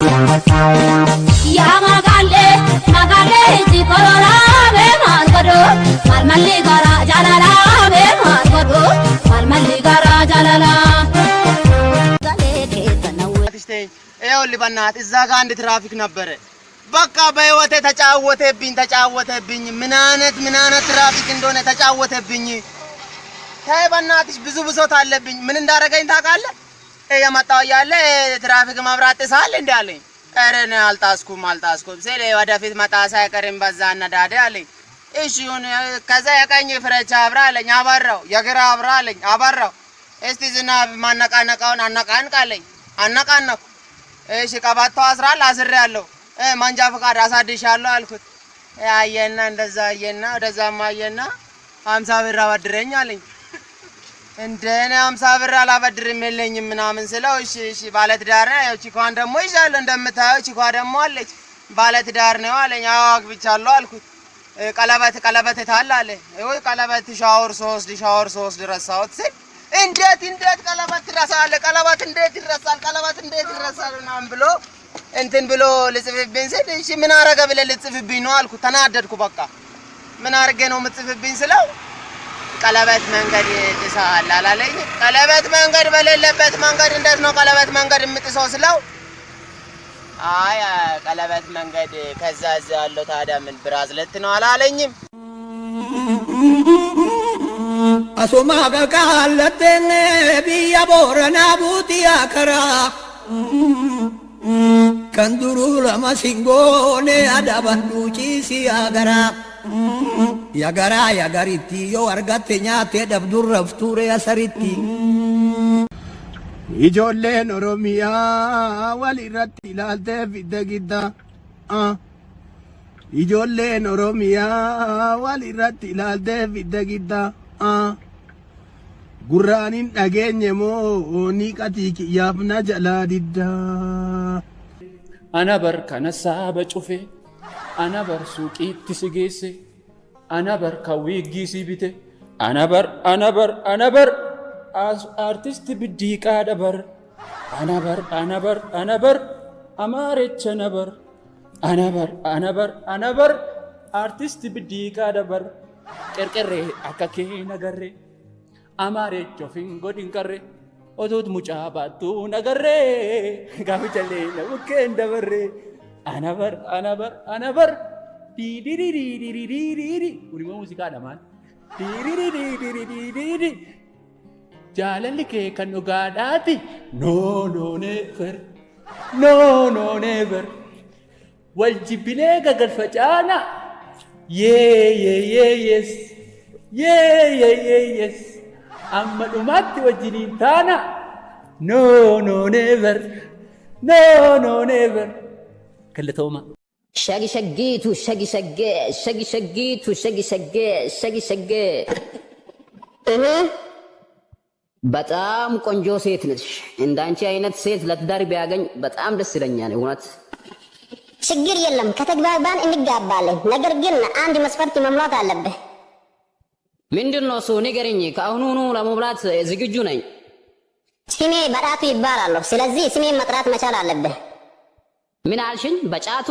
Ya magale magale jikorora be margodo malmalli gara jalala be margodo malmalli gara jalala ይኸውልህ በእናትህ እዛ ጋር አንድ ትራፊክ ነበረ። በቃ በህይወቴ ተጫወተብኝ። ምን አይነት ትራፊክ እንደሆነ ተጫወተብኝ። ተይ በእናትሽ ብዙ ብሶት አለብኝ። ምን እንዳደረገኝ ታውቃለህ? የመጣው እያለ ትራፊክ መብራት ጥሳል እንዴ አለኝ። ኧረ እኔ አልጣስኩም ስል ወደፊት መጣሳ አይቀርም በዛ አነዳደ አለኝ። እሺ ይሁን። ከዛ የቀኝ ፍሬቻ አብራ አለኝ። አበራው። የግራ አብራ አለኝ። አበራው። እስቲ ዝናብ ማነቃነቃውን አነቃንቃለኝ። አነቃነቁ። እሺ ቀበቶ አስራል አስሬያለሁ። መንጃ ፈቃድ አሳድሻለሁ አልኩት። አየና እንደዛ አየና ወደዛማ አየና 50 ብር አበድረኝ አለኝ። እንደኔ 50 ብር አላበድርም የለኝም ምናምን ስለው እሺ ባለትዳር ነው። ቺኳን ደግሞ ይዣለሁ እንደምታየው ቺኳ ደግሞ አለች። ባለትዳር ነው አለኝ። አዎ አግብቻለሁ አልኩት። ቀለበት ታል አለ። ወይ ቀለበት ሻወር 3 ረሳሁት ስል እንዴት ቀለበት ትረሳለህ? ቀለበት እንዴት ይረሳል ምናምን ብሎ እንትን ብሎ ልጽፍብኝ ስል እሺ ምን አረገ ብለህ ልጽፍብኝ ነው አልኩት። ተናደድኩ። በቃ ምን አርገ ነው የምጽፍብኝ ስለው ቀለበት መንገድ ጥሰሃል አላለኝ። ቀለበት መንገድ በሌለበት መንገድ እንዴት ነው ቀለበት መንገድ የምጥሰው ስለው አይ ቀለበት መንገድ ከዛ እዚህ ያለው ታዲያ ምን ብራዝለት ነው አላለኝም። አሶማ በቃለተነ ቢያ ቦረና ቡቲያ ከራ ከንዱሩ ለማሲንጎኔ አዳባንዱጪ ሲያገራ ያገሪቲ ዮ አርጋቴ ኛቴ ደብዱር ረፍቱሬ ያሰሪቲ ijoolleen oromiyaa walirratti ilaaltee fidde gidda ijoolleen oromiyaa walirratti ilaaltee fidde gidda gurraanin dhageenye moo ni qatii kiyyaaf na jalaa didda ana bar kana saaba cufe ana bar suuqiitti si geesse ana bar kawwiiggii si bite ana bar artisti biddiiqaa dabar ana bar amaarecha nabar ana bar artisti biddiiqaa dabar qerqerree akka kee nagarree amaarecha ofin godhin qarree otuut mucaa baattuu nagarree gaafichallee na bukkeen dabarree ana bar diidiriiriiriiriiri unimoo muuziqaadha maal diidiriiriiriiriiri jaalalli kee kan dhugaadhaati no never wal jibbilee gagalfacaana yes amma dhumaatti wajjiniin taana no never kallatooma shagi በጣም ቆንጆ ሴት ነሽ። እንዳንቺ አይነት ሴት ለትዳር ቢያገኝ በጣም ደስ ይለኛል። እውነት ችግር የለም ከተግባባን እንጋባለን። ነገር ግን አንድ መስፈርት መሙላት አለብህ። ምንድነው እሱ? ንገረኝ። ከአሁኑኑ ለመብላት ዝግጁ ነኝ። ስሜ በጣቱ ይባላል። ስለዚህ ስሜን መጥራት መቻል አለብህ። ምን አልሽኝ? በጫቱ?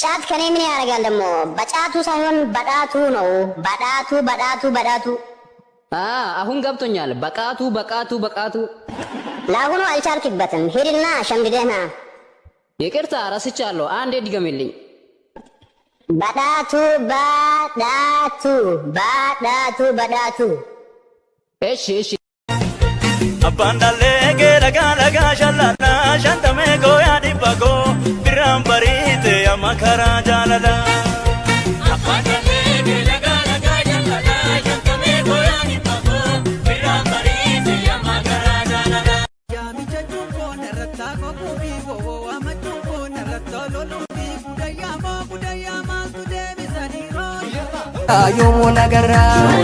ጫት ከኔ ምን ያደርጋል ደግሞ? በጫቱ ሳይሆን በጣቱ ነው። በጣቱ አሁን ገብቶኛል። በቃቱ ለአሁኑ አልቻልክበትም። ሄድና ሸምድደህና። ይቅርታ ረስቻለሁ። አንዴ ድገምልኝ። በጣቱ እሺ አባንዳሌ ገለጋ ሻላላ ሻንተሜ ጎያ ዲባጎ ቢራም በሪት ያማከራ ጃላላ yomo nagarra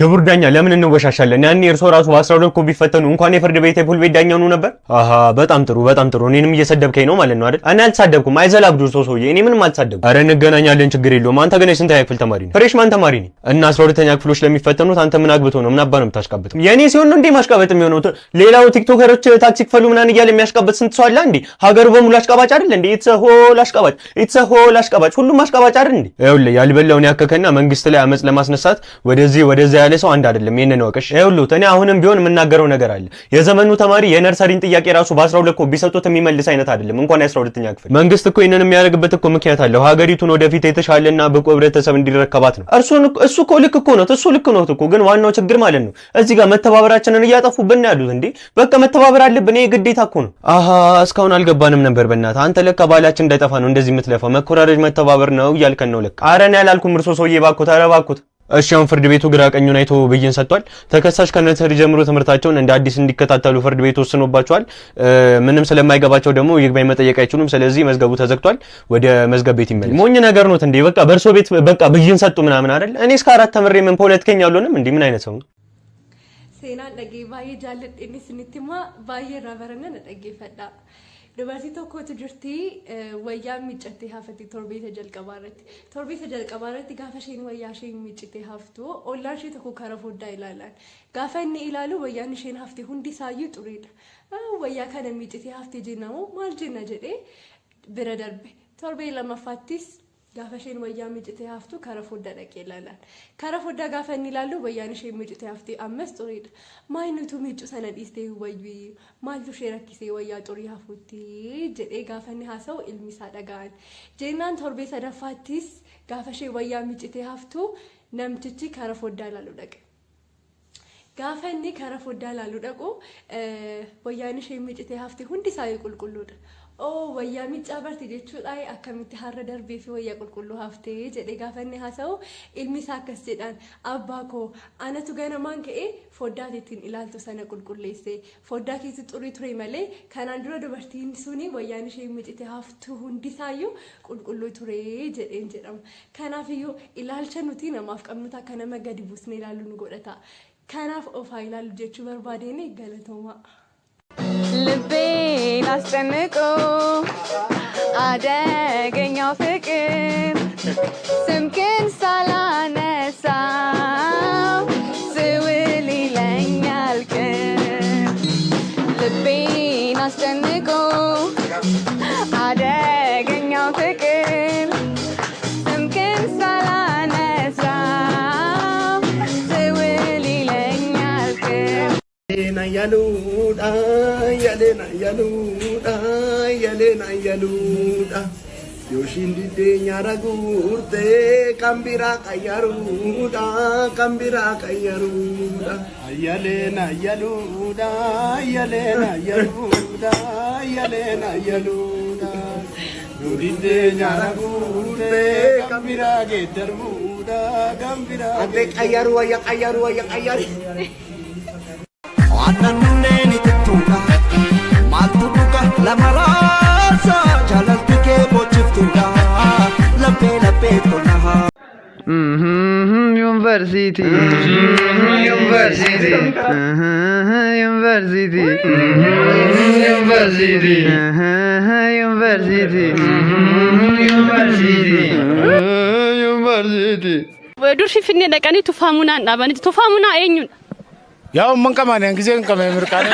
ክቡር ዳኛ ለምን እንወሻሻለን? ያኔ እርሶ ራሱ በ12 እኮ ቢፈተኑ እንኳን የፍርድ ቤት የፑል ቤት ዳኛ ሆኑ ነበር። አሃ በጣም ጥሩ በጣም ጥሩ። እኔንም እየሰደብከኝ ነው ማለት ነው አይደል? እኔ አልተሳደብኩም። አይዘላብዱ ሰውዬ፣ እኔ ምንም አልተሳደብኩም። አረ እንገናኛለን፣ ችግር የለውም። አንተ ግን የስንተኛ ክፍል ተማሪ ነህ? ፍሬሽማን ተማሪ ነኝ። እና 12ኛ ክፍሎች ለሚፈተኑት አንተ ምን አግብቶ ነው? ምን አባ ነው የምታሽቃበጥ? የኔ ሲሆን ነው እንዴ ማሽቃበጥ የሚሆነው? ሌላው ቲክቶከሮች ታክሲ ክፈሉ ምናምን እያለ የሚያሽቃበጥ ስንት ሰው አለ እንዴ? ሀገሩ በሙሉ አሽቃባጭ አይደል እንዴ? ኢትስ ሆል አሽቃባጭ፣ ኢትስ ሆል አሽቃባጭ፣ ሁሉም አሽቃባጭ አይደል እንዴ? ይኸውልህ ያልበላውን ያከከና መንግስት ላይ አመጽ ለማስነሳት ወደዛ ያለ ሰው አንድ አይደለም። ይሄንን ወቀሽ ይኸውልህ እኔ አሁንም ቢሆን የምናገረው ነገር አለ። የዘመኑ ተማሪ የነርሰሪን ጥያቄ ራሱ በ12 እኮ ቢሰጡት የሚመልስ አይነት አይደለም፣ እንኳን የ12ኛ ክፍል። መንግስት እኮ ይሄንን የሚያደርግበት እኮ ምክንያት አለው። ሀገሪቱን ወደፊት የተሻለና ብቁ ህብረተሰብ እንዲረከባት ነው። እሱ እኮ ልክ እኮ ነው፣ እሱ ልክ ነው እኮ። ግን ዋናው ችግር ማለት ነው እዚህ ጋር መተባበራችንን እያጠፉብን ያሉት እንዴ። በቃ መተባበር አለብን፣ ይሄ ግዴታ እኮ ነው። አሃ እስካሁን አልገባንም ነበር። በእናትህ አንተ ለካ ባላችን እንዳይጠፋ ነው እንደዚህ የምትለፋው። መኮራረጅ መተባበር ነው እያልከን ነው ለካ። ኧረ እኔ አላልኩም። እርሶ ሰውዬ ባኮት፣ ኧረ ባኮት። እሺ አሁን ፍርድ ቤቱ ግራ ቀኙን አይቶ ብይን ሰጥቷል። ተከሳሽ ከነርሰሪ ጀምሮ ትምህርታቸውን እንደ አዲስ እንዲከታተሉ ፍርድ ቤቱ ወስኖባቸዋል። ምንም ስለማይገባቸው ደግሞ ይግባኝ መጠየቅ አይችሉም። ስለዚህ መዝገቡ ተዘግቷል። ወደ መዝገብ ቤት ይመለስ። ሞኝ ነገር ነው እንዴ? በቃ በእርሶ ቤት በቃ ብይን ሰጡ ምናምን አይደል? እኔ እስከ 4 ተምሬ ምን ፖለቲከኛ አልሆንም እንዴ? ምን አይነት ሰው ነው? ሴና ደጌ ባዬ ጃለጤኒ ስንቲማ ባዬ ራበረነ ደጌ ፈዳ dubartii tokkotu jirti wayyaa miiccatee hafti torbee jalqabaarratti gaafa isheen wayyaa isheen miiccitee haftu ollaan ishee tokko karaa foddaa ilaalan gaafa inni ilaalu wayyaan isheen hafte hundi isaayyuu xureedha wayyaa kana miiccitee hafte jennamu maal jenna jedhee bira darbe torbee lammaffaattis gaafa isheen wayyaa miiccitee haftu karaa foddaa dhaqee ilaalan karaa foddaa gaafa inni ilaalu wayyaan isheen miiccitee hafte ammas xureedha maayinutu miiccu sana dhiistee wayyuu maaltu ishee rakkisee wayyaa xurii hafuutti jedhee gaafa inni haasa'u ilmi isaa dhaga'an jennaan torbee sadaffaattis gaafa ishee wayyaa miiccitee haftu namtichi karaa foddaa ilaalu dhaqe. Gaafa inni karaa foddaa ilaalu dhaqu wayyaan ishee miiccitee hafte hundi isaa qulqulluudha. Wayyaa miiccaa barti jechuudha akkamitti har'a darbee fi wayyaa qulqulluu haftee jedhee gaafa inni haasa'u ilmi isaa akkas jedhaan abbaa koo anatu ganamaan ka'ee foddaa ittiin ilaaltu sana qulqulleesse foddaa keessi xurii ture malee kanaan dura dubartiin suni wayyaan ishee miiccitee haftu hundisaayyuu qulqulluu ture jedheen jedhama. Kanaafiyyuu ilaalcha nuti namaaf qabnutu akka nama gadi buusnee ilaallu nu godhata. Kanaaf ofaa ilaallu jechuu barbaadeen galatooma. ልቤን አስጨንቆ አደገኛው ፍቅር ስምክን ሳላነሳው ስውል ይለኛል ቅር ልቤን አስጨንቆ አደገኛው ፍቅር ስምክን ሳላነሳው ስውል ይለኛል ቅር Yalena yaluda Yoshin dide nyara gurte kambira kayaruda Yalena yaluda Yodide nyara gurte kambira gedermuda kambira Ante kayaru Ananne ni tuka maltuka la marasa jalalti ke bochiftuka lape tona University dur shifne dhaqanii tufaamunaan dhaabanii tufaamunaa eenyuun ያው ምን ከማን ጊዜን ከመምርቃኔ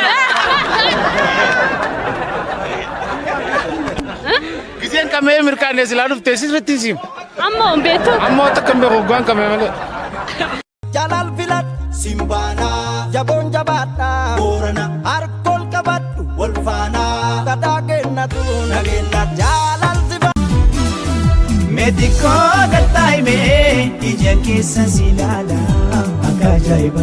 ጊዜን ከመምርቃኔ ስላሉፍ ተሲስረቲሲም አሞን ቤቱ አሞ ተከምበ ጎጓን ከመመለ ጃላል ፊላት ሲምባና ጃቦን ጃባዳ ቦረና አርኮል ቀባዱ ወልፋና ተዳገነቱ ነገና ጃላል ሲባ ሜዲኮ ገጣይሜ ኢጀኪሰ ሲላላ አካጃይባ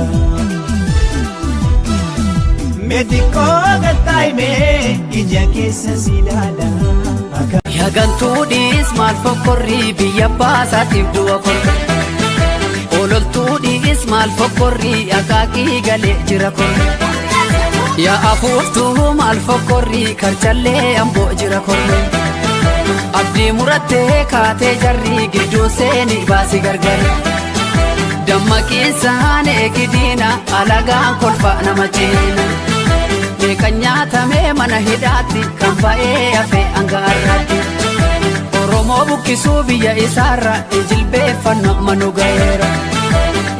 Mediko gataime ija keessa silala Yagantuudhis maal fokkorri biyya baasaatiif du'a korre Ololtuudhis maal fokkorri akaakii galee jira korre Yaa afuuftuu maal fokkorri karchallee amboo jira korre Abdii murattee kaatee jarri gidduu seeni baasi gargare Dammaqiinsaan eegidina alagaan kolfa nama ciina. Meeqan nyaatamee mana hidhaatti kan ba'ee hafee hangaarratti. Oromoo buqqisuu biyya isaarra jilbeeffannoo manu ga'eera.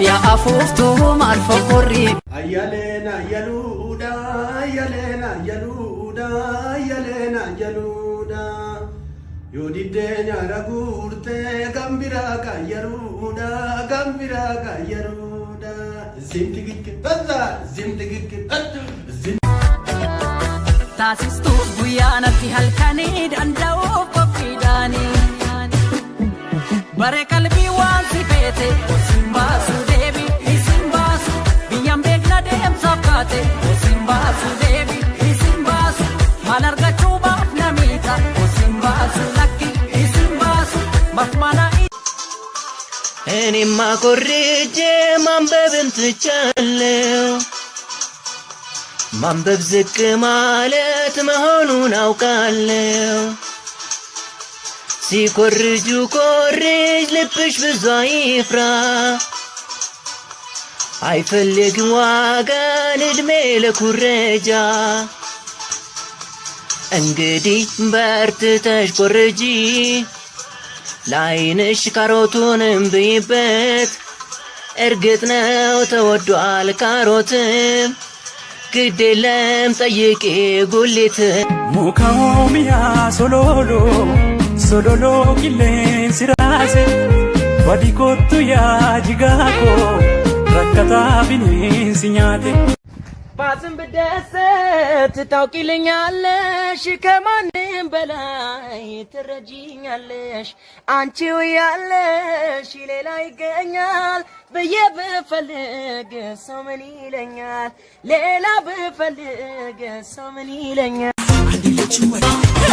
Yaa afuuftuu maal fokorrii. Ayyaleena yaluudha ayyaleena yaluudha ayyaleena yaluudha. Yoo diddee nyaara guurtee gambiraa qayyaruudha gambiraa qayyaruudha. Zimti gikkifata zimti gikkifatu. Taasistuu guyyaa natti halkanii danda'uuf qophiidhaanii. Bare qalbii waan si feete osin baasu deebi isin baasu. Biyyaan beekna deemsaaf kaate osin baasu deebi isin baasu. Maal argachuu baaf namiidha osin baasu lakki isin baasu. Mafmana እኔማ ኮርጄ ማንበብን ትቻለሁ ማንበብ ዝቅ ማለት መሆኑን አውቃለሁ ሲኮርጁ ኮርጅ ልብሽ ብዙ አይፍራ አይፈልግም ዋጋን እድሜ ለኩረጃ እንግዲህ በርትተሽ ኮርጂ ላይንሽ ካሮቱንም ብይበት እርግጥ ነው ተወዷል ካሮትም ግድ የለም ጠይቄ ጉሊት ሙካኦሚያ ሶሎሎ ሶሎሎ ቂሌን ሲራሴ ባዲኮቱ ያ ጅጋኮ ረከታ ቢኔን ሲኛቴ ባዝም ብደሰት ታውቂልኛለሽ ከማንም በላይ ትረጂኛለሽ አንቺው ያለሽ ሌላ ይገኛል ብዬ ብፈልግ ሰው ምን ይለኛል ሌላ ብፈልግ ሰው ምን ይለኛል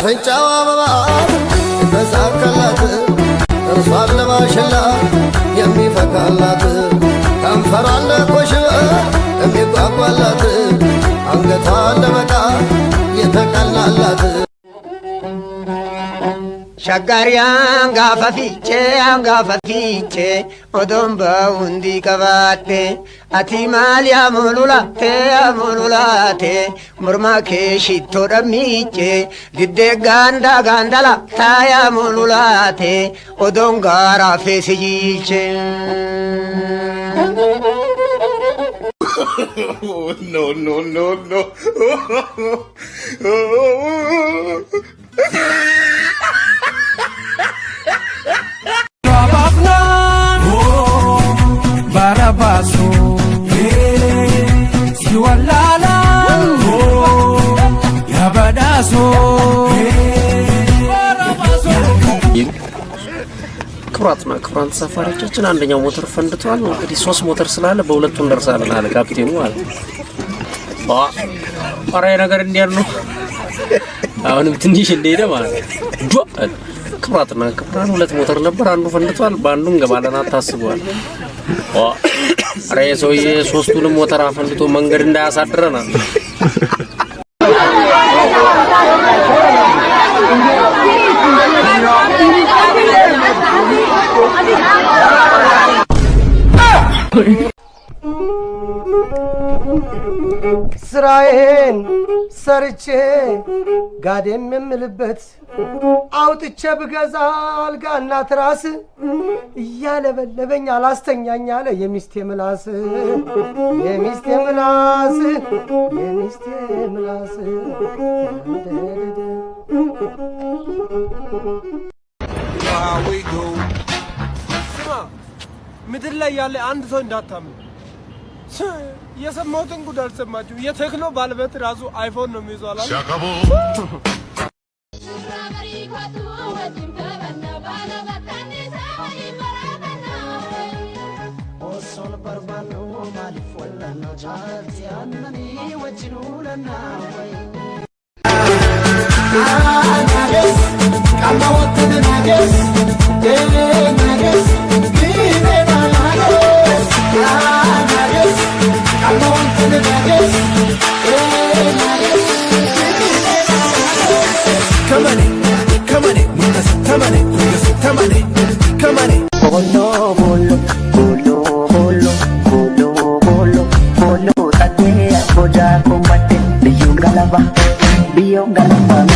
ፍንጫው አበባ ተሳካላት እርሷን ለማሽላ የሚፈካላት ከንፈሯን ለኮሽበ የሚጓጓላት አንገቷን ለበቃ የተቀላላት ሸጋሪያን ጋፈፊቼ ኦዶን በውንዲ ቀባቴ አቲ ማል ያሙሉላቴ ሙርማኬ ሽቶ ደሚቼ ድዴ ጋንዳላ ታያሙሉላቴ ኦዶን ጋራ ፌስይቼ No. Barabaso, Siwalala, Yabadaso, ክቡራትና ክቡራን ተሳፋሪዎቻችን አንደኛው ሞተር ፈንድቷል። እንግዲህ 3 ሞተር ስላለ በሁለቱ እንደርሳለን አለ ካፕቴኑ ማለት ነው። ኧረ ነገር እንዲያር ነው። አሁንም ትንሽ እንደሄደ ማለት ነው። ክቡራትና ክቡራን 2 ሞተር ነበር፣ አንዱ ፈንድቷል፣ በአንዱ እንገባለን አታስቡዋል። ኧረ የሰውዬ 3ቱንም ሞተር አፈንድቶ መንገድ እንዳያሳድረን አለ። ስራዬን ሰርቼ ጋዴም የምልበት አውጥቼ ብገዛ አልጋና ትራስ እያለበለበኝ አላስተኛኝ አለ የሚስቴ ምላስ ምድር ላይ ያለ አንድ ሰው እንዳታምን የሰማሁትን ጉድ አልሰማችሁ። የቴክኖ ባለቤት ራሱ አይፎን ነው የሚይዘው አላለ garba, biyo garba